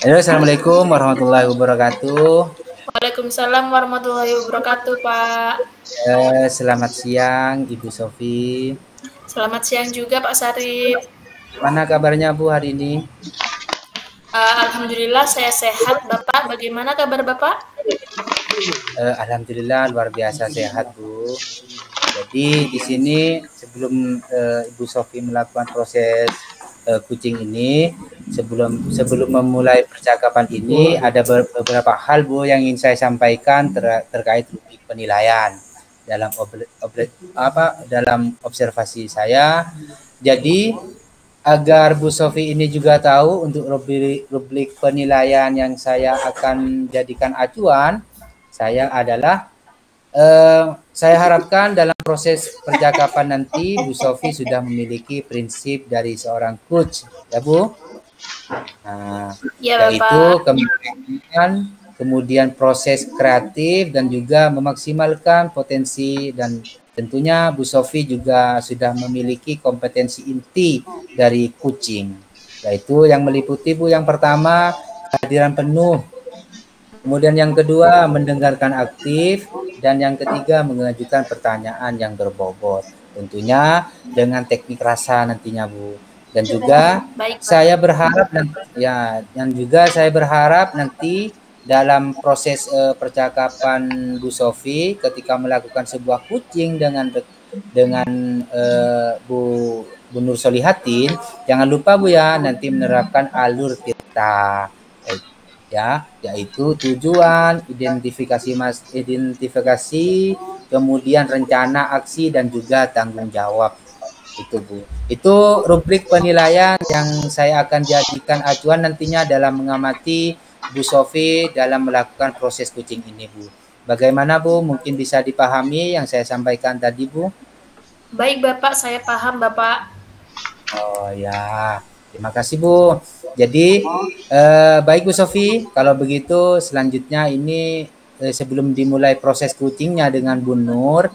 Halo, assalamualaikum warahmatullahi wabarakatuh. Waalaikumsalam warahmatullahi wabarakatuh, Pak. Selamat siang, Ibu Sofi. Selamat siang juga, Pak Sarip. Mana kabarnya Bu hari ini? Alhamdulillah saya sehat, Bapak. Bagaimana kabar Bapak? Alhamdulillah luar biasa sehat Bu. Jadi di sini sebelum Ibu Sofi melakukan proses kucing ini, sebelum memulai percakapan ini ada beberapa hal Bu yang ingin saya sampaikan terkait rubrik penilaian dalam observasi saya. Jadi agar Bu Sofi ini juga tahu untuk rubrik penilaian yang saya akan jadikan acuan, saya harapkan dalam proses percakapan nanti Bu Sofi sudah memiliki prinsip dari seorang coach, ya Bu. Nah, Ya, yaitu Bapak. kemudian proses kreatif dan juga memaksimalkan potensi, dan tentunya Bu Sofi juga sudah memiliki kompetensi inti dari coaching, yaitu yang meliputi Bu, yang pertama kehadiran penuh, kemudian yang kedua mendengarkan aktif, dan yang ketiga mengajukan pertanyaan yang berbobot, tentunya dengan teknik rasa nantinya Bu. Dan juga Baik, saya Bapak. berharap saya berharap nanti dalam proses percakapan Bu Sofi ketika melakukan sebuah coaching dengan Bu Nur Solihatin, jangan lupa Bu ya nanti menerapkan alur tirta, ya, yaitu tujuan, identifikasi, kemudian rencana aksi, dan juga tanggung jawab. Itu Bu. Itu rubrik penilaian yang saya akan jadikan acuan nantinya dalam mengamati Bu Sofi dalam melakukan proses coaching ini Bu. Bagaimana Bu? Mungkin bisa dipahami yang saya sampaikan tadi Bu? Baik, Bapak. Saya paham, Bapak. Oh ya, terima kasih Bu. Jadi baik Bu Sofi, kalau begitu selanjutnya ini sebelum dimulai proses coachingnya dengan Bu Nur,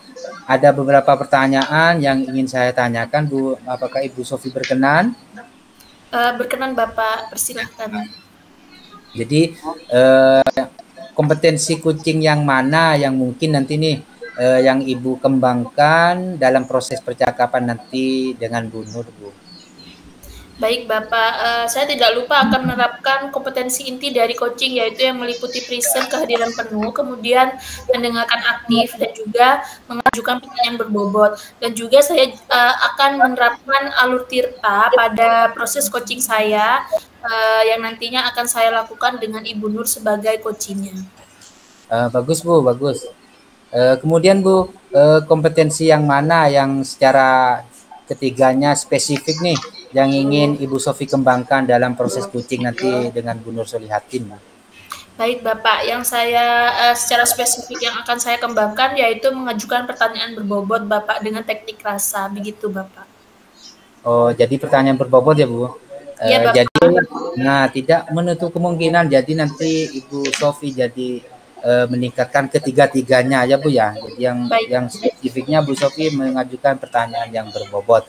ada beberapa pertanyaan yang ingin saya tanyakan Bu. Apakah Ibu Sofi berkenan? Berkenan, Bapak. Persilahkan. Jadi kompetensi coaching yang mana yang mungkin nanti nih yang Ibu kembangkan dalam proses percakapan nanti dengan Bu Nur Bu? Baik, Bapak. Saya tidak lupa akan menerapkan kompetensi inti dari coaching, yaitu yang meliputi present, kehadiran penuh, kemudian mendengarkan aktif, dan juga mengajukan pertanyaan berbobot. Dan juga saya akan menerapkan alur tirta pada proses coaching saya, yang nantinya akan saya lakukan dengan Ibu Nur sebagai coachingnya. Bagus Bu, bagus. Kemudian Bu, kompetensi yang mana yang secara ketiganya spesifik nih yang ingin Ibu Sofi kembangkan dalam proses coaching nanti dengan Bu Nur Solihatin? Baik, Bapak. Yang saya secara spesifik yang akan saya kembangkan yaitu mengajukan pertanyaan berbobot, Bapak, dengan teknik rasa. Begitu, Bapak. Oh, jadi pertanyaan berbobot ya Bu. Iya, Bapak. Jadi, tidak menutup kemungkinan jadi nanti Ibu Sofi jadi meningkatkan ketiga-tiganya ya Bu ya. Jadi yang spesifiknya Bu Sofi mengajukan pertanyaan yang berbobot.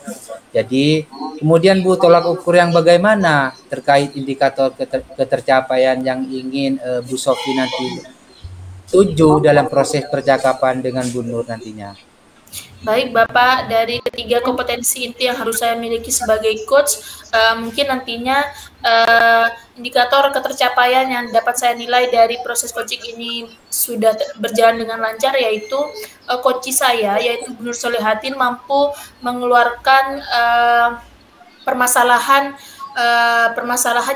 Jadi kemudian Bu, tolak ukur yang bagaimana terkait indikator ketercapaian yang ingin Bu Sofi nanti tuju dalam proses percakapan dengan Bu Nur nantinya? Baik, Bapak, dari ketiga kompetensi inti yang harus saya miliki sebagai coach, mungkin nantinya indikator ketercapaian yang dapat saya nilai dari proses coaching ini sudah berjalan dengan lancar, yaitu coach saya, yaitu Bu Nur Solihatin, mampu mengeluarkan permasalahan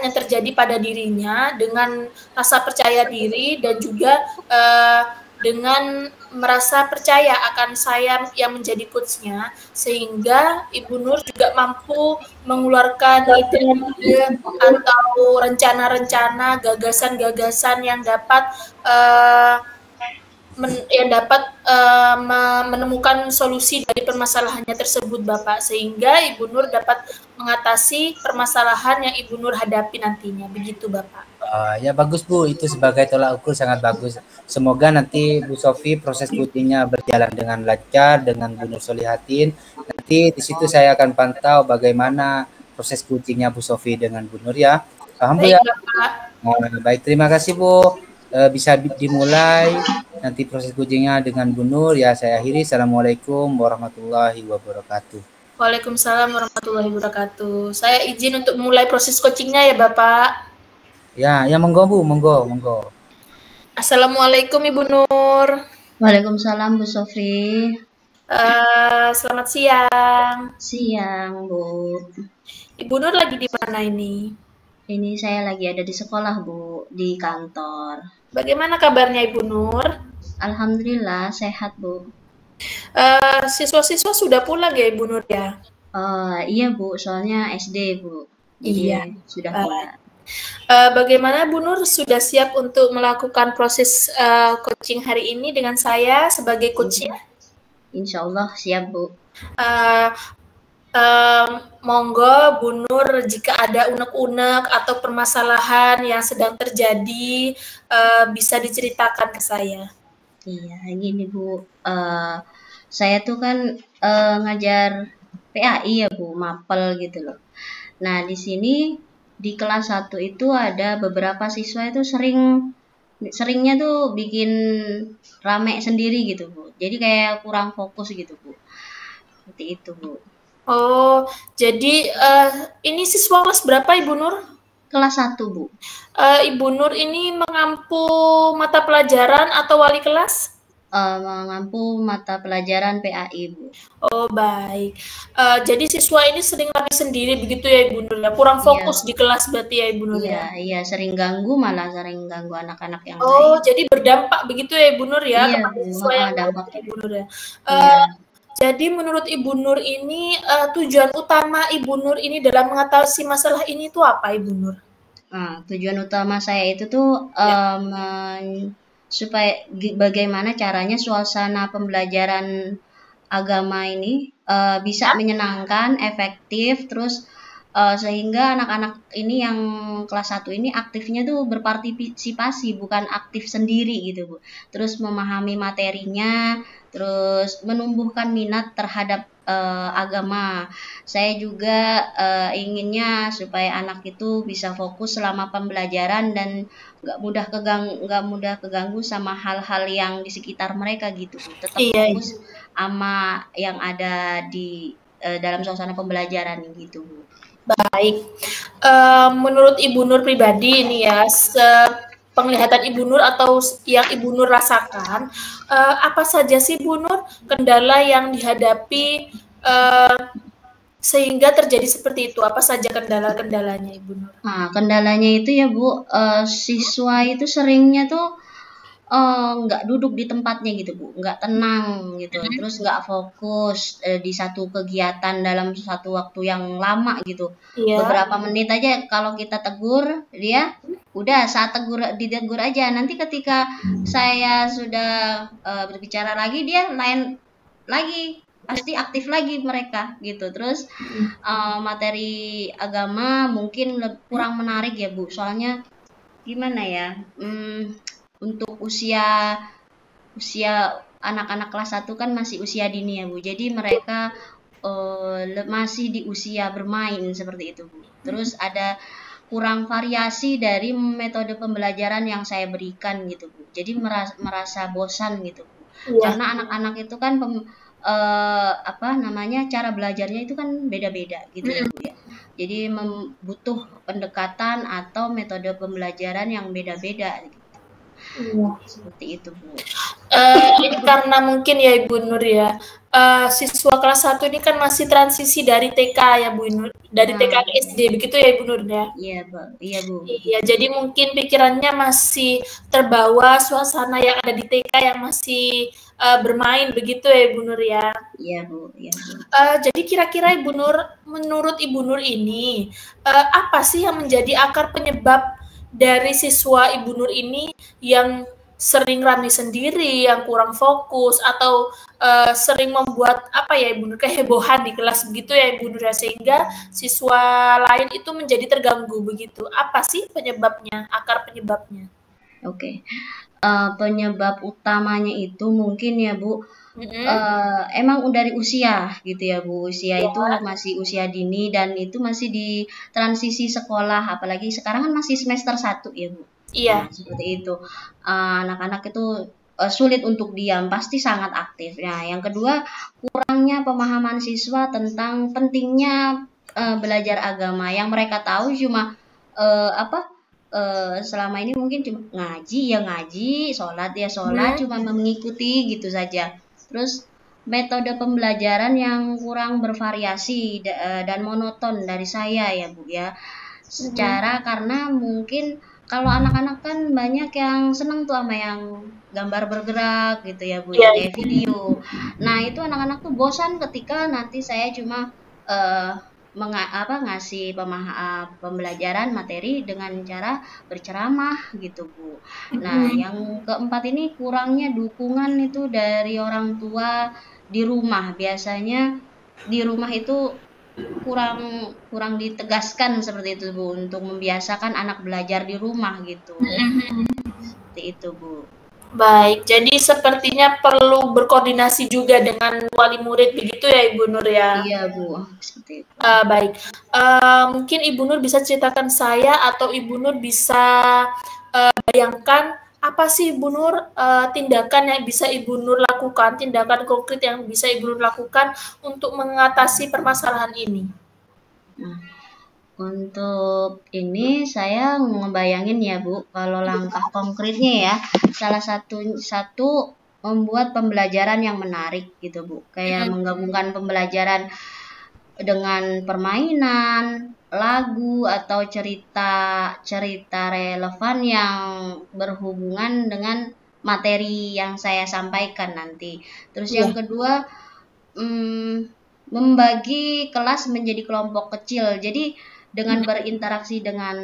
yang terjadi pada dirinya dengan rasa percaya diri, dan juga dengan merasa percaya akan saya yang menjadi coachnya, sehingga Ibu Nur juga mampu mengeluarkan ide-ide atau rencana-rencana, gagasan-gagasan yang dapat menemukan solusi dari permasalahannya tersebut, Bapak, sehingga Ibu Nur dapat mengatasi permasalahan yang Ibu Nur hadapi nantinya. Begitu, Bapak. Ya bagus Bu, itu sebagai tolak ukur sangat bagus. Semoga nanti Bu Sofi proses coachingnya berjalan dengan lancar dengan Bu Nur Solihatin. Nanti di situ saya akan pantau bagaimana proses coachingnya Bu Sofi dengan Bu Nur ya. Paham Bu Baik, ya? Bapak. Nah, baik, terima kasih Bu. Bisa dimulai nanti proses coachingnya dengan Bu Nur. Ya, saya akhiri. Assalamualaikum warahmatullahi wabarakatuh. Waalaikumsalam warahmatullahi wabarakatuh. Saya izin untuk mulai proses coachingnya ya Bapak. Ya, monggo Bu, monggo. Assalamualaikum Ibu Nur. Waalaikumsalam Bu Sofri. Selamat siang. Siang Bu. Ibu Nur lagi di mana ini? Ini saya lagi ada di sekolah Bu, di kantor. Bagaimana kabarnya Ibu Nur? Alhamdulillah sehat Bu. Siswa-siswa sudah pulang ya Ibu Nur ya? Iya Bu, soalnya SD Bu. Jadi Iya. sudah pulang. Bagaimana Bu Nur sudah siap untuk melakukan proses coaching hari ini dengan saya sebagai coachnya? Insya Allah siap Bu. Monggo Bu Nur, jika ada unek-unek atau permasalahan yang sedang terjadi bisa diceritakan ke saya. Iya, gini Bu. Saya tuh kan ngajar PAI ya Bu, mapel gitu loh. Nah, di sini di kelas 1 itu ada beberapa siswa itu seringnya tuh bikin rame sendiri gitu Bu. Jadi kayak kurang fokus gitu Bu. Seperti itu Bu. Oh, jadi ini siswa kelas berapa Ibu Nur? Kelas 1 Bu. Ibu Nur ini mengampu mata pelajaran atau wali kelas? Mengampu mata pelajaran PAI Bu. Oh baik. Jadi siswa ini sering rame sendiri begitu ya Ibu Nur ya? Kurang fokus di kelas berarti ya Ibu Nur ya? Iya, sering ganggu anak-anak yang lain. Oh, jadi berdampak begitu ya Ibu Nur ya? Iya, kepada siswa yang dampak Ibu Nur ya. Iya. Jadi menurut Ibu Nur ini tujuan utama Ibu Nur ini dalam mengatasi masalah ini itu apa Ibu Nur? Tujuan utama saya itu tuh supaya bagaimana caranya suasana pembelajaran agama ini bisa menyenangkan, efektif, terus sehingga anak-anak ini yang kelas 1 ini aktifnya tuh berpartisipasi, bukan aktif sendiri gitu Bu. Terus memahami materinya, terus menumbuhkan minat terhadap agama. Saya juga inginnya supaya anak itu bisa fokus selama pembelajaran dan nggak mudah keganggu sama hal-hal yang di sekitar mereka gitu. Tetap fokus sama yang ada di dalam suasana pembelajaran gitu. Baik. Menurut Ibu Nur pribadi ini ya, penglihatan Ibu Nur atau yang Ibu Nur rasakan, apa saja sih Ibu Nur kendala yang dihadapi sehingga terjadi seperti itu? Apa saja kendalanya Ibu Nur? Kendalanya itu ya Bu, siswa itu seringnya tuh nggak duduk di tempatnya gitu Bu, nggak tenang gitu, terus nggak fokus di satu kegiatan dalam satu waktu yang lama gitu. Beberapa menit aja kalau kita tegur dia, udah saat ditegur aja. Nanti ketika saya sudah berbicara lagi, dia lain lagi, pasti aktif lagi mereka gitu. Terus materi agama mungkin kurang menarik ya Bu, soalnya gimana ya, untuk usia anak-anak kelas 1 kan masih usia dini ya Bu, jadi mereka masih di usia bermain seperti itu Bu. Terus ada kurang variasi dari metode pembelajaran yang saya berikan gitu Bu, jadi merasa bosan gitu Bu. Karena anak-anak itu kan cara belajarnya itu kan beda-beda gitu ya Bu ya. Jadi butuh pendekatan atau metode pembelajaran yang beda-beda gitu. Seperti itu Bu. Karena mungkin ya Ibu Nur ya, siswa kelas 1 ini kan masih transisi dari TK ya Bu Nur, dari TK ke SD begitu ya Ibu Nur ya? Iya Bu. Iya, jadi mungkin pikirannya masih terbawa suasana yang ada di TK yang masih bermain begitu ya Ibu Nur ya? Iya Bu. Jadi kira-kira Ibu Nur, menurut Ibu Nur ini apa sih yang menjadi akar penyebab dari siswa Ibu Nur ini yang sering rame sendiri, yang kurang fokus, atau sering membuat Ibu Nur kehebohan di kelas begitu ya Ibu Nur ya, sehingga siswa lain itu menjadi terganggu begitu. Apa sih penyebabnya, akar penyebabnya? Oke. Penyebab utamanya itu mungkin ya Bu, emang dari usia gitu ya Bu. Usia itu Ya, masih usia dini dan itu masih di transisi sekolah, apalagi sekarang kan masih semester 1 ya Bu. Nah, iya. seperti itu. Anak-anak itu sulit untuk diam, pasti sangat aktif. Nah, yang kedua, kurangnya pemahaman siswa tentang pentingnya belajar agama. Yang mereka tahu cuma apa? Selama ini mungkin cuma ngaji ya ngaji, sholat ya sholat, Hmm. cuma mengikuti gitu saja. Terus metode pembelajaran yang kurang bervariasi dan monoton dari saya ya Bu ya. Mhm. Secara karena mungkin kalau anak-anak kan banyak yang seneng tuh sama yang gambar bergerak gitu ya Bu Iya, ya, kayak iya. video. Nah, itu anak-anak tuh bosan ketika nanti saya cuma eh ngasih pembelajaran materi dengan cara berceramah gitu Bu. Nah, Mhm. yang keempat ini kurangnya dukungan itu dari orang tua di rumah. Biasanya di rumah itu kurang kurang ditegaskan seperti itu Bu untuk membiasakan anak belajar di rumah gitu. Mhm. Seperti itu Bu. Baik, jadi sepertinya perlu berkoordinasi juga dengan wali murid begitu ya Ibu Nur ya. Iya Bu, seperti itu. Baik, mungkin Ibu Nur bisa ceritakan saya atau Ibu Nur bisa bayangkan apa sih Ibu Nur tindakan yang bisa Ibu Nur lakukan, tindakan konkret yang bisa Ibu Nur lakukan untuk mengatasi permasalahan ini. Nah, untuk ini saya ngebayangin ya Bu, kalau langkah konkretnya ya, salah satu membuat pembelajaran yang menarik gitu Bu. Kayak Mhm. menggabungkan pembelajaran dengan permainan, lagu atau cerita-cerita relevan yang berhubungan dengan materi yang saya sampaikan nanti. Terus yang Iya. kedua, membagi kelas menjadi kelompok kecil. Jadi dengan berinteraksi dengan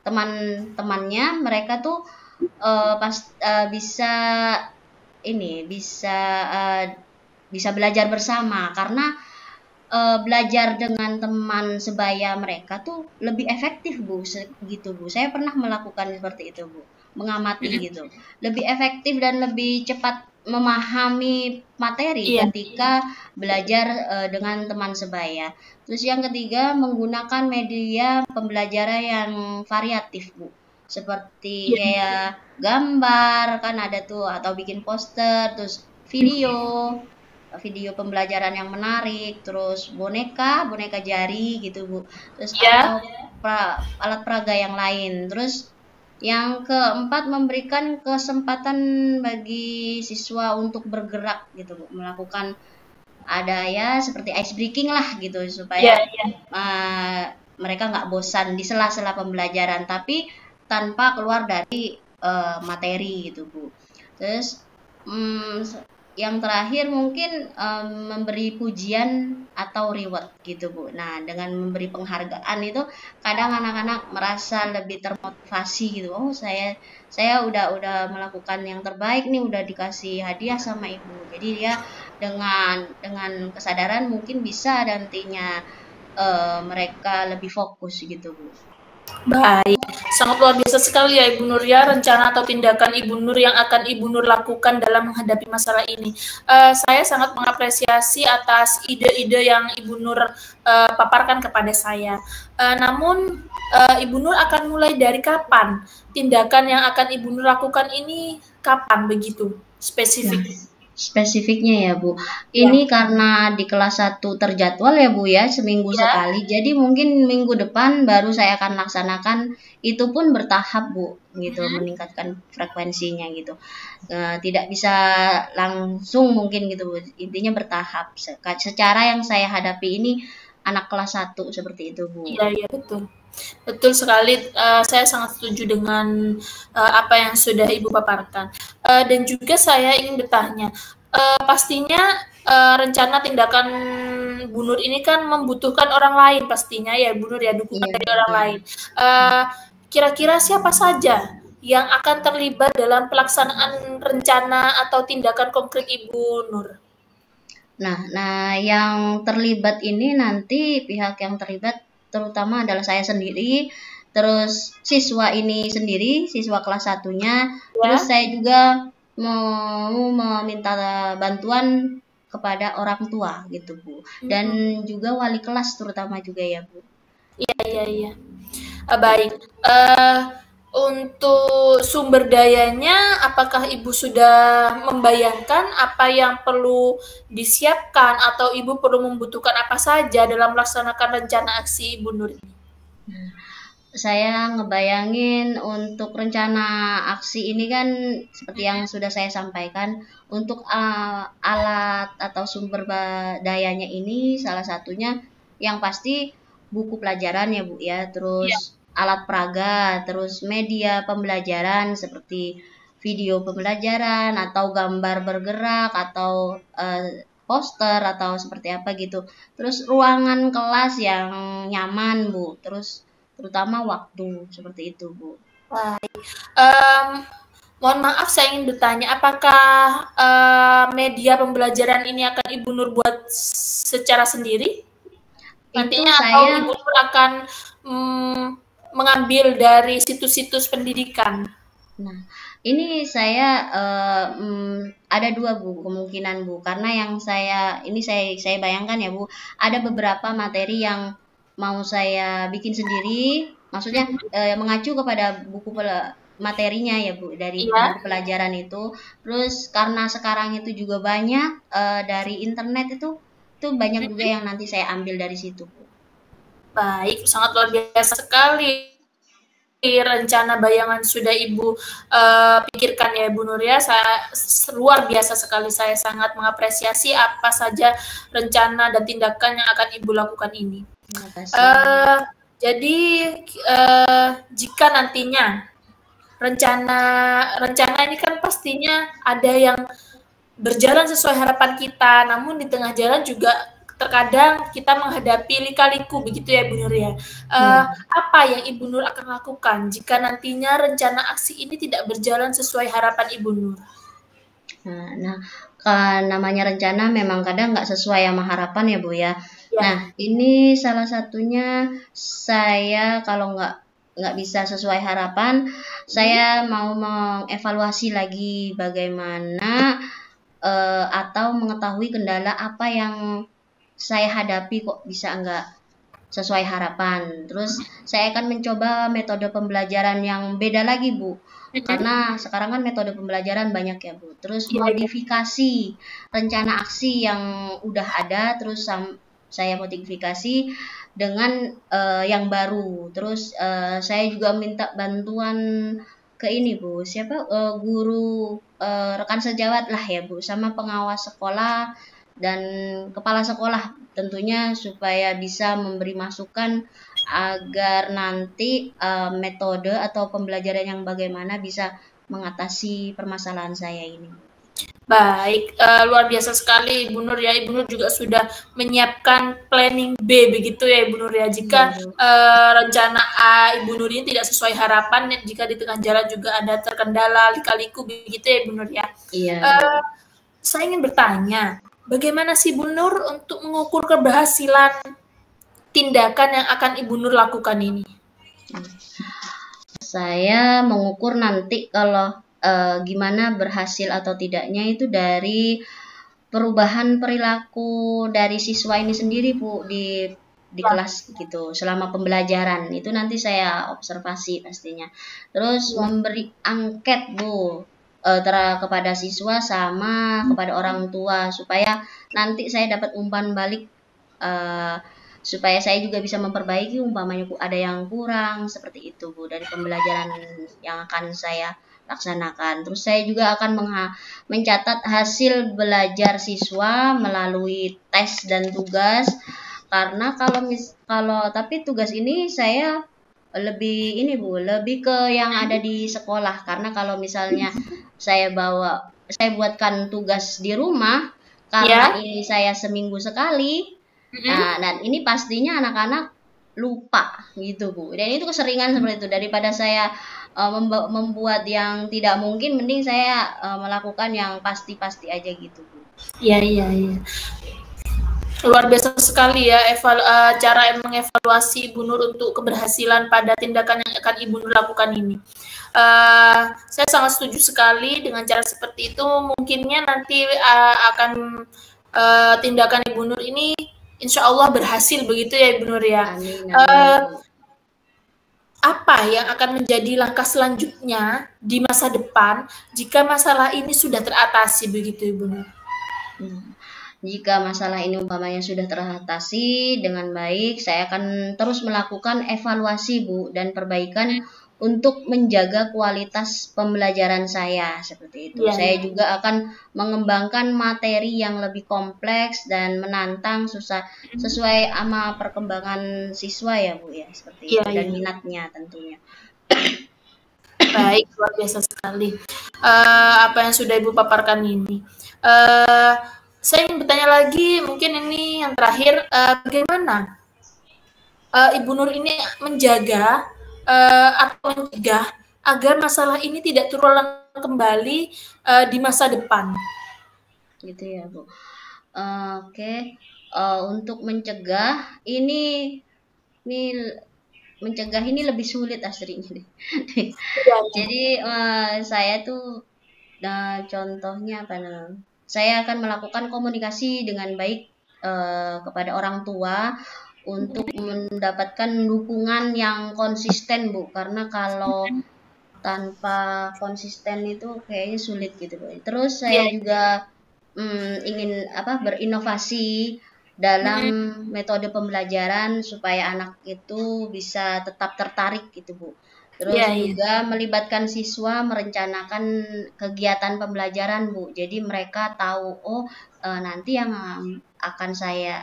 teman-temannya, mereka tuh bisa ini bisa belajar bersama karena belajar dengan teman sebaya mereka tuh lebih efektif Bu, gitu Bu. Saya pernah melakukan seperti itu Bu, mengamati gitu. Lebih efektif dan lebih cepat memahami materi Iya. ketika belajar dengan teman sebaya. Terus yang ketiga, menggunakan media pembelajaran yang variatif Bu. Seperti Iya. kayak gambar kan ada tuh atau bikin poster, terus video pembelajaran yang menarik, terus boneka jari gitu Bu, terus Iya. atau alat peraga yang lain. Terus yang keempat, memberikan kesempatan bagi siswa untuk bergerak gitu Bu, melakukan ada ya seperti ice breaking lah gitu Iya. supaya Iya. mereka nggak bosan di sela-sela pembelajaran tapi tanpa keluar dari materi gitu Bu. Terus yang terakhir mungkin memberi pujian atau reward gitu Bu. Nah, dengan memberi penghargaan itu kadang anak-anak merasa lebih termotivasi gitu. Oh, saya udah melakukan yang terbaik nih, udah dikasih hadiah sama ibu. Jadi dia dengan kesadaran mungkin bisa nantinya mereka lebih fokus gitu Bu. Baik, sangat luar biasa sekali ya Ibu Nur ya, rencana atau tindakan Ibu Nur yang akan Ibu Nur lakukan dalam menghadapi masalah ini. Saya sangat mengapresiasi atas ide-ide yang Ibu Nur paparkan kepada saya. Namun Ibu Nur akan mulai dari kapan? Tindakan yang akan Ibu Nur lakukan ini kapan begitu? Nah, Spesifik. spesifiknya ya Bu, Ya. ini karena di kelas 1 terjadwal ya Bu ya, seminggu Ya. sekali. Jadi mungkin minggu depan baru saya akan laksanakan, itu pun bertahap Bu, gitu, meningkatkan frekuensinya gitu. Tidak bisa langsung mungkin gitu Bu, intinya bertahap. Secara yang saya hadapi ini anak kelas 1 seperti itu Bu. Iya, iya, betul. Betul sekali, saya sangat setuju dengan apa yang sudah Ibu paparkan. Dan juga saya ingin bertanya, pastinya rencana tindakan Bu Nur ini kan membutuhkan orang lain pastinya ya Bu Nur ya, dukungan Iya, dari orang iya. lain. Kira-kira siapa saja yang akan terlibat dalam pelaksanaan rencana atau tindakan konkret Ibu Nur? Nah, yang terlibat ini nanti pihak yang terlibat terutama adalah saya sendiri, terus siswa ini sendiri, siswa kelas 1-nya, terus saya juga mau meminta bantuan kepada orang tua gitu Bu, dan juga wali kelas terutama juga ya Bu. Iya. Baik. Untuk sumber dayanya, apakah Ibu sudah membayangkan apa yang perlu disiapkan atau Ibu perlu membutuhkan apa saja dalam melaksanakan rencana aksi Ibu Nur ini? Saya ngebayangin untuk rencana aksi ini kan seperti yang sudah saya sampaikan, untuk alat atau sumber dayanya ini salah satunya yang pasti buku pelajaran ya Bu ya, terus alat peraga, terus media pembelajaran seperti video pembelajaran atau gambar bergerak atau poster atau seperti apa gitu. Terus ruangan kelas yang nyaman Bu, terus terutama waktu seperti itu Bu. Baik. Mohon maaf saya ingin bertanya, apakah media pembelajaran ini akan Ibu Nur buat secara sendiri? Nantinya atau Ibu Nur akan mengambil dari situs-situs pendidikan? Nah, ini saya ada 2 Bu kemungkinan Bu, karena yang saya bayangkan ya Bu, ada beberapa materi yang mau saya bikin sendiri, maksudnya mengacu kepada buku materinya ya Bu, dari buku pelajaran itu. Terus karena sekarang itu juga banyak dari internet itu banyak juga yang nanti saya ambil dari situ Bu. Baik, sangat luar biasa sekali rencana bayangan sudah Ibu pikirkan ya Bu Nur ya. Luar biasa sekali, saya sangat mengapresiasi apa saja rencana dan tindakan yang akan Ibu lakukan ini. Jadi jika nantinya rencana ini kan pastinya ada yang berjalan sesuai harapan kita, namun di tengah jalan juga terkadang kita menghadapi lika-liku begitu ya Bu Nur ya. Apa yang Ibu Nur akan lakukan jika nantinya rencana aksi ini tidak berjalan sesuai harapan Ibu Nur? Nah, namanya rencana memang kadang nggak sesuai sama harapan ya Bu ya. Nah, ini salah satunya saya kalau nggak bisa sesuai harapan, saya mau mengevaluasi lagi bagaimana atau mengetahui kendala apa yang saya hadapi kok bisa nggak sesuai harapan. Terus saya akan mencoba metode pembelajaran yang beda lagi Bu, karena sekarang kan metode pembelajaran banyak ya Bu. Terus modifikasi rencana aksi yang udah ada, terus saya modifikasi dengan yang baru. Terus saya juga minta bantuan ke ini Bu, siapa guru rekan sejawat lah ya Bu, sama pengawas sekolah dan kepala sekolah tentunya, supaya bisa memberi masukan agar nanti metode atau pembelajaran yang bagaimana bisa mengatasi permasalahan saya ini. Baik, luar biasa sekali Ibu Nur ya. Ibu Nur juga sudah menyiapkan planning B begitu ya Ibu Nur ya. Jika rencana A Ibu Nur ini tidak sesuai harapan, jika di tengah jalan juga ada terkendala lika-liku begitu ya Ibu Nur ya. Iya. Saya ingin bertanya, bagaimana sih Ibu Nur untuk mengukur keberhasilan tindakan yang akan Ibu Nur lakukan ini? Saya mengukur nanti kalau gimana berhasil atau tidaknya itu dari perubahan perilaku dari siswa ini sendiri Bu, di kelas gitu selama pembelajaran. Itu nanti saya observasi pastinya. Terus memberi angket Bu kepada siswa sama kepada orang tua, supaya nanti saya dapat umpan balik, supaya saya juga bisa memperbaiki umpamanya ada yang kurang seperti itu Bu dari pembelajaran yang akan saya laksanakan. Terus saya juga akan mencatat hasil belajar siswa melalui tes dan tugas, karena tapi tugas ini saya lebih lebih ke yang ada di sekolah, karena kalau misalnya saya buatkan tugas di rumah, karena ini saya seminggu sekali, nah, dan ini pastinya anak-anak lupa gitu Bu, dan itu keseringan seperti itu. Daripada saya membuat yang tidak mungkin, mending saya melakukan yang pasti-pasti aja gitu Bu. Iya. Luar biasa sekali ya cara mengevaluasi Ibu Nur untuk keberhasilan pada tindakan yang akan Ibu Nur lakukan ini. Saya sangat setuju sekali dengan cara seperti itu. Mungkinnya nanti akan tindakan Ibu Nur ini insya Allah berhasil begitu ya Ibu Nur ya. Amin, amin. Apa yang akan menjadi langkah selanjutnya di masa depan jika masalah ini sudah teratasi begitu Ibu Nur? Jika masalah ini umpamanya sudah teratasi dengan baik, saya akan terus melakukan evaluasi Bu dan perbaikan untuk menjaga kualitas pembelajaran saya seperti itu. Ya, saya juga akan mengembangkan materi yang lebih kompleks dan menantang sesuai sama perkembangan siswa ya Bu ya, seperti itu dan minatnya tentunya. Baik, luar biasa sekali apa yang sudah Ibu paparkan ini. Saya ingin bertanya lagi, mungkin ini yang terakhir, bagaimana Ibu Nur ini menjaga atau mencegah agar masalah ini tidak terulang kembali di masa depan? Gitu ya Bu. Oke. Untuk mencegah ini mencegah ini lebih sulit aslinya. Jadi saya tuh contohnya apa namanya? Saya akan melakukan komunikasi dengan baik kepada orang tua untuk mendapatkan dukungan yang konsisten Bu, karena kalau tanpa konsisten itu kayaknya sulit gitu Bu. Terus saya juga ingin berinovasi dalam metode pembelajaran supaya anak itu bisa tetap tertarik gitu Bu. Terus juga melibatkan siswa merencanakan kegiatan pembelajaran Bu. Jadi mereka tahu nanti yang akan saya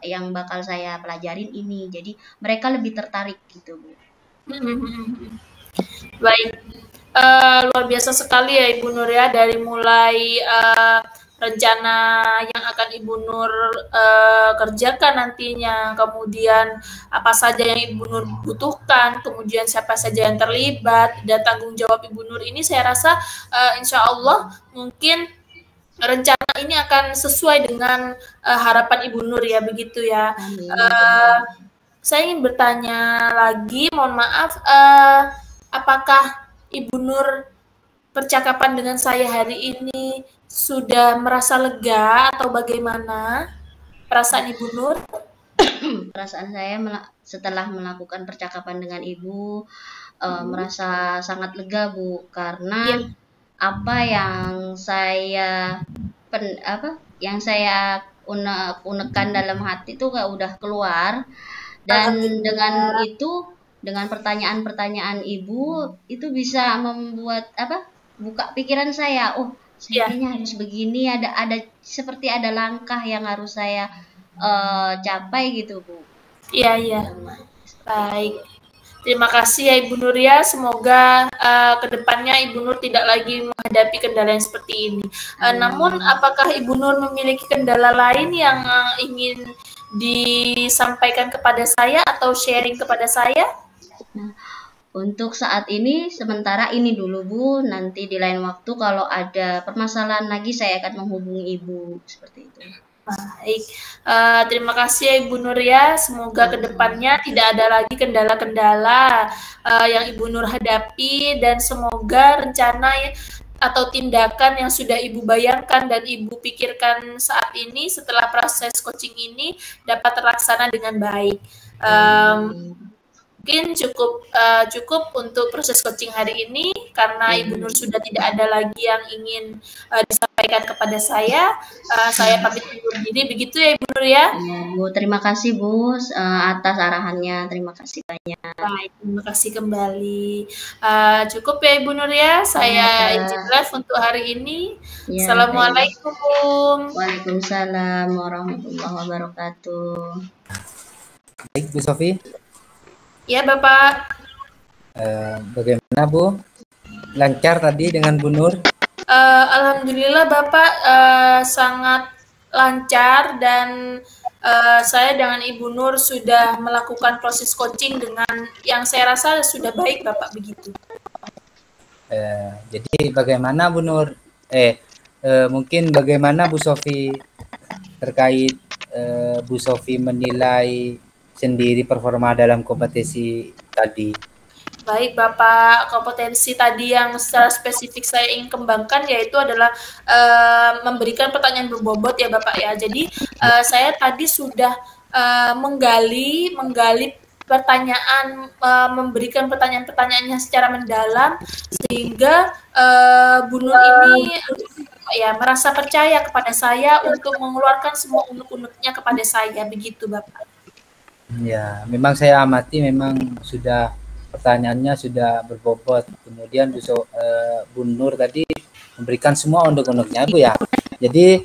yang bakal saya pelajarin ini. Jadi mereka lebih tertarik gitu Bu. Baik, luar biasa sekali ya Ibu Nur ya, dari mulai rencana yang akan Ibu Nur kerjakan nantinya, kemudian apa saja yang Ibu Nur butuhkan, kemudian siapa saja yang terlibat, dan tanggung jawab Ibu Nur ini saya rasa insya Allah mungkin rencana ini akan sesuai dengan harapan Ibu Nur ya, begitu ya. Saya ingin bertanya lagi, mohon maaf, apakah Ibu Nur percakapan dengan saya hari ini sudah merasa lega atau bagaimana perasaan Ibu Nur? Perasaan saya setelah melakukan percakapan dengan Ibu merasa sangat lega Bu, karena apa yang saya unekan dalam hati itu udah keluar, dan dengan itu, dengan pertanyaan-pertanyaan Ibu itu bisa membuat buka pikiran saya. Kayaknya harus begini, ada seperti ada langkah yang harus saya capai gitu Bu. Iya. Baik. Terima kasih ya Ibu Nur ya. Semoga kedepannya Ibu Nur tidak lagi menghadapi kendala yang seperti ini. Namun apakah Ibu Nur memiliki kendala lain yang ingin disampaikan kepada saya atau sharing kepada saya? Untuk saat ini sementara ini dulu Bu, nanti di lain waktu kalau ada permasalahan lagi saya akan menghubungi Ibu seperti itu. Baik, terima kasih ya Ibu Nur ya. Semoga kedepannya tidak ada lagi kendala-kendala yang Ibu Nur hadapi, dan semoga rencana atau tindakan yang sudah Ibu bayangkan dan Ibu pikirkan saat ini setelah proses coaching ini dapat terlaksana dengan baik. Mungkin cukup untuk proses coaching hari ini, karena Ibu Nur sudah tidak ada lagi yang ingin disampaikan kepada saya. Saya pamit undur diri, begitu ya Ibu Nur ya. Bu, terima kasih Bu atas arahannya, terima kasih banyak. Baik, terima kasih kembali. Cukup ya Ibu Nur ya, saya izin live untuk hari ini. Assalamualaikum. Waalaikumsalam warahmatullahi wabarakatuh. Baik Bu Sofi. Ya Bapak. Bagaimana Bu? Lancar tadi dengan Bu Nur? Alhamdulillah Bapak, sangat lancar, dan saya dengan Ibu Nur sudah melakukan proses coaching dengan yang saya rasa sudah baik Bapak, begitu. Jadi bagaimana Bu Nur? Mungkin bagaimana Bu Sofi terkait Bu Sofi menilai sendiri performa dalam kompetensi tadi? Baik Bapak, kompetensi tadi yang secara spesifik saya ingin kembangkan yaitu adalah memberikan pertanyaan berbobot ya Bapak ya. Jadi saya tadi sudah menggali pertanyaan, memberikan pertanyaan-pertanyaannya secara mendalam sehingga Bu Nur ini ya merasa percaya kepada saya untuk mengeluarkan semua unek-uneknya kepada saya, begitu Bapak. Ya, memang saya amati memang sudah pertanyaannya sudah berbobot. Kemudian Bu Nur tadi memberikan semua unek-uneknya Bu ya. Jadi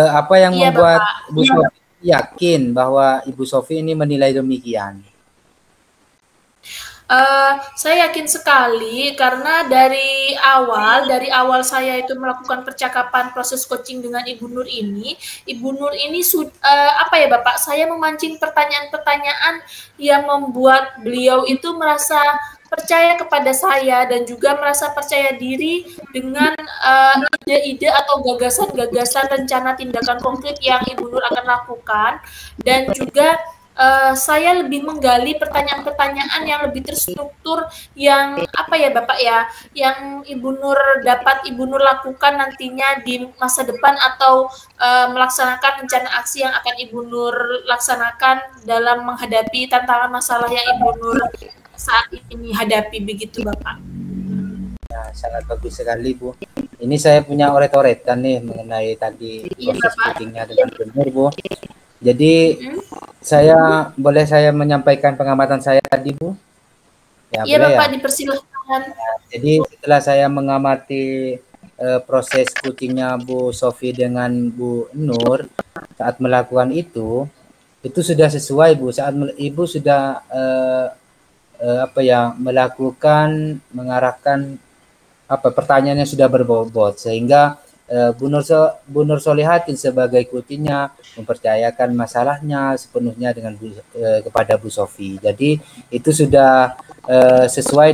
apa yang Iya, membuat Bapak. Bu Sofi yakin bahwa Ibu Sofi ini menilai demikian? Saya yakin sekali karena dari awal saya itu melakukan percakapan proses coaching dengan Ibu Nur ini apa ya Bapak, saya memancing pertanyaan-pertanyaan yang membuat beliau itu merasa percaya kepada saya dan juga merasa percaya diri dengan ide-ide atau gagasan-gagasan rencana tindakan konkret yang Ibu Nur akan lakukan, dan juga saya lebih menggali pertanyaan-pertanyaan yang lebih terstruktur yang apa ya Bapak ya, yang Ibu Nur lakukan nantinya di masa depan atau melaksanakan rencana aksi yang akan Ibu Nur laksanakan dalam menghadapi tantangan masalah yang Ibu Nur saat ini hadapi, begitu Bapak. Ya, sangat bagus sekali Bu. Ini saya punya oret-oretan nih mengenai tadi proses coachingnya dengan benar Bu. Jadi saya menyampaikan pengamatan saya tadi Bu. Ya, iya boleh Bapak, ya? dipersilahkan. Jadi setelah saya mengamati proses coachingnya Bu Sofi dengan Bu Nur saat melakukan itu sudah sesuai Bu. Saat Ibu sudah mengarahkan pertanyaannya sudah berbobot sehingga Bu Nur Solihatin sebagai coachingnya mempercayakan masalahnya sepenuhnya kepada Bu Sofi. Jadi itu sudah sesuai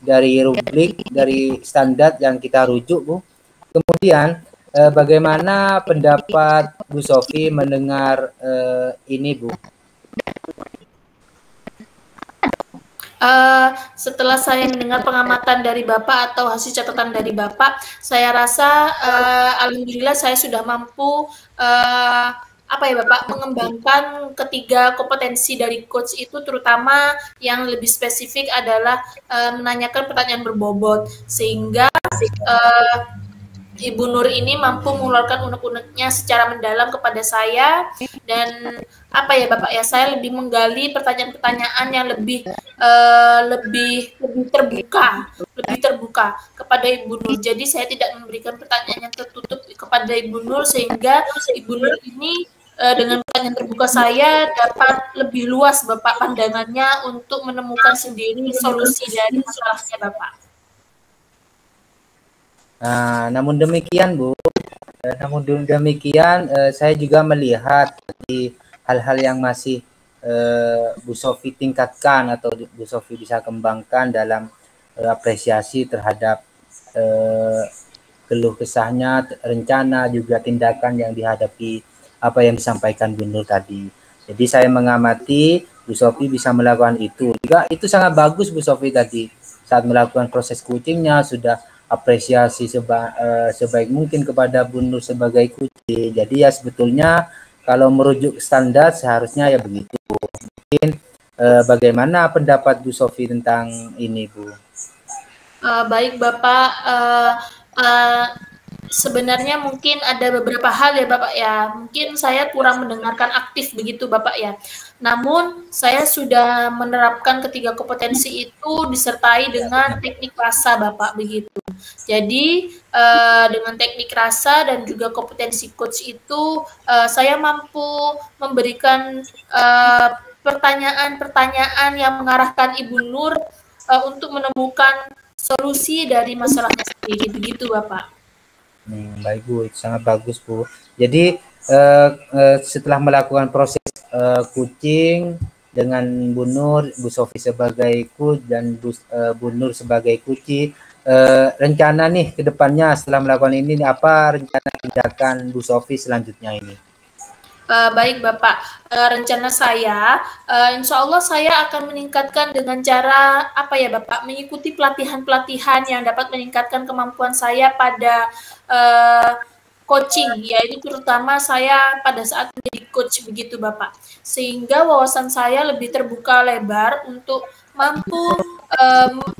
dari rubrik, dari standar yang kita rujuk Bu. Kemudian bagaimana pendapat Bu Sofi mendengar ini Bu? Setelah saya mendengar pengamatan dari Bapak atau hasil catatan dari Bapak, saya rasa alhamdulillah saya sudah mampu Bapak, mengembangkan ketiga kompetensi dari coach itu, terutama yang lebih spesifik adalah menanyakan pertanyaan berbobot sehingga Ibu Nur ini mampu mengeluarkan unek-uneknya secara mendalam kepada saya, dan Bapak ya, saya lebih menggali pertanyaan-pertanyaan yang lebih terbuka kepada Ibu Nur. Jadi saya tidak memberikan pertanyaan yang tertutup kepada Ibu Nur sehingga Ibu Nur ini dengan pertanyaan terbuka saya dapat lebih luas Bapak pandangannya untuk menemukan sendiri solusi dari masalahnya Bapak. Nah, namun demikian Bu, saya juga melihat di hal-hal yang masih Bu Sofi tingkatkan atau Bu Sofi bisa kembangkan dalam apresiasi terhadap keluh kesahnya, rencana juga tindakan yang dihadapi apa yang disampaikan Bu Nur tadi. Jadi saya mengamati Bu Sofi bisa melakukan itu. Juga itu sangat bagus Bu Sofi tadi saat melakukan proses coachingnya sudah apresiasi sebaik mungkin kepada Bu Nur sebagai coaching. Jadi ya sebetulnya kalau merujuk standar seharusnya ya begitu. Mungkin bagaimana pendapat Bu Sofi tentang ini Bu? Baik Bapak, sebenarnya mungkin ada beberapa hal ya Bapak ya, mungkin saya kurang mendengarkan aktif begitu Bapak ya. Namun saya sudah menerapkan ketiga kompetensi itu disertai dengan teknik rasa Bapak begitu. Jadi dengan teknik rasa dan juga kompetensi coach itu saya mampu memberikan pertanyaan-pertanyaan yang mengarahkan Ibu Nur untuk menemukan solusi dari masalahnya sendiri, begitu Bapak. Baik Bu, itu sangat bagus Bu. Jadi setelah melakukan proses coaching dengan Bu Nur, Bu Sofi sebagai coach dan Bu Nur sebagai coach, rencana nih ke depannya setelah melakukan ini apa rencana tindakan Bu Sofi selanjutnya ini? Baik Bapak, rencana saya, insya Allah saya akan meningkatkan dengan cara apa ya Bapak, mengikuti pelatihan-pelatihan yang dapat meningkatkan kemampuan saya pada coaching, yaitu terutama saya pada saat menjadi coach begitu Bapak, sehingga wawasan saya lebih terbuka lebar untuk mampu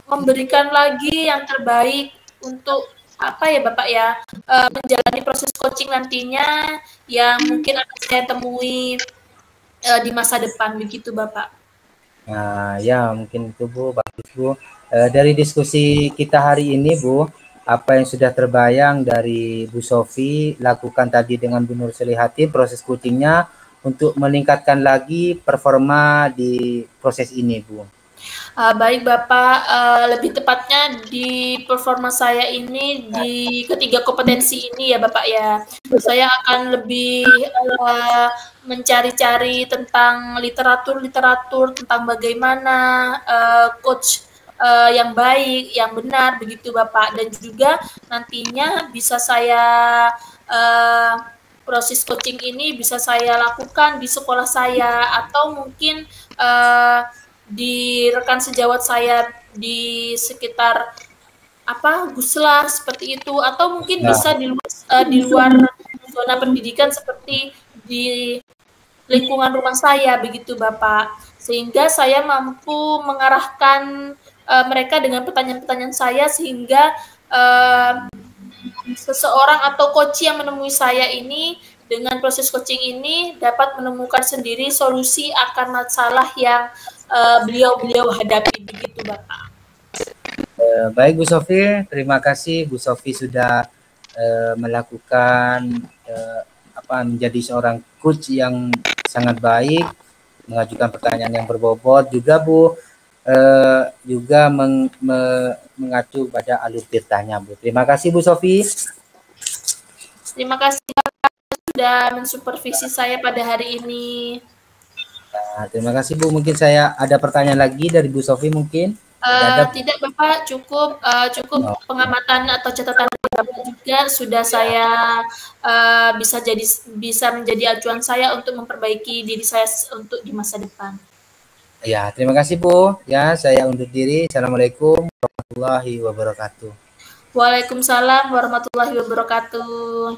memberikan lagi yang terbaik untuk apa ya Bapak ya, menjalani proses coaching nantinya yang mungkin akan saya temui di masa depan begitu Bapak. Nah, ya mungkin itu Bu, bagus Bu. Dari diskusi kita hari ini Bu, apa yang sudah terbayang dari Bu Sofi lakukan tadi dengan Bu Nur Selihatin proses coachingnya untuk meningkatkan lagi performa di proses ini Bu. Baik Bapak, lebih tepatnya di performa saya ini di ketiga kompetensi ini ya Bapak ya. Saya akan lebih mencari-cari tentang literatur-literatur tentang bagaimana coach yang baik, yang benar begitu Bapak. Dan juga nantinya bisa saya proses coaching ini bisa saya lakukan di sekolah saya atau mungkin di rekan sejawat saya di sekitar Gusla seperti itu, atau mungkin bisa di luar zona pendidikan seperti di lingkungan rumah saya begitu Bapak, sehingga saya mampu mengarahkan mereka dengan pertanyaan-pertanyaan saya sehingga seseorang atau coach yang menemui saya ini dengan proses coaching ini dapat menemukan sendiri solusi akan masalah yang beliau hadapi begitu Bapak. Baik Bu Sofi, terima kasih Bu Sofi sudah melakukan menjadi seorang coach yang sangat baik, mengajukan pertanyaan yang berbobot juga Bu, juga mengacu pada alur tirtanya Bu. Terima kasih Bu Sofi. Terima kasih Bapak sudah mensupervisi saya pada hari ini. Nah, terima kasih Bu. Mungkin saya ada pertanyaan lagi dari Bu Sofi mungkin. Tidak Bapak, cukup pengamatan atau catatan Bapak juga sudah saya bisa menjadi acuan saya untuk memperbaiki diri saya untuk di masa depan. Ya, terima kasih Bu. Ya, saya undur diri. Assalamualaikum warahmatullahi wabarakatuh. Waalaikumsalam warahmatullahi wabarakatuh.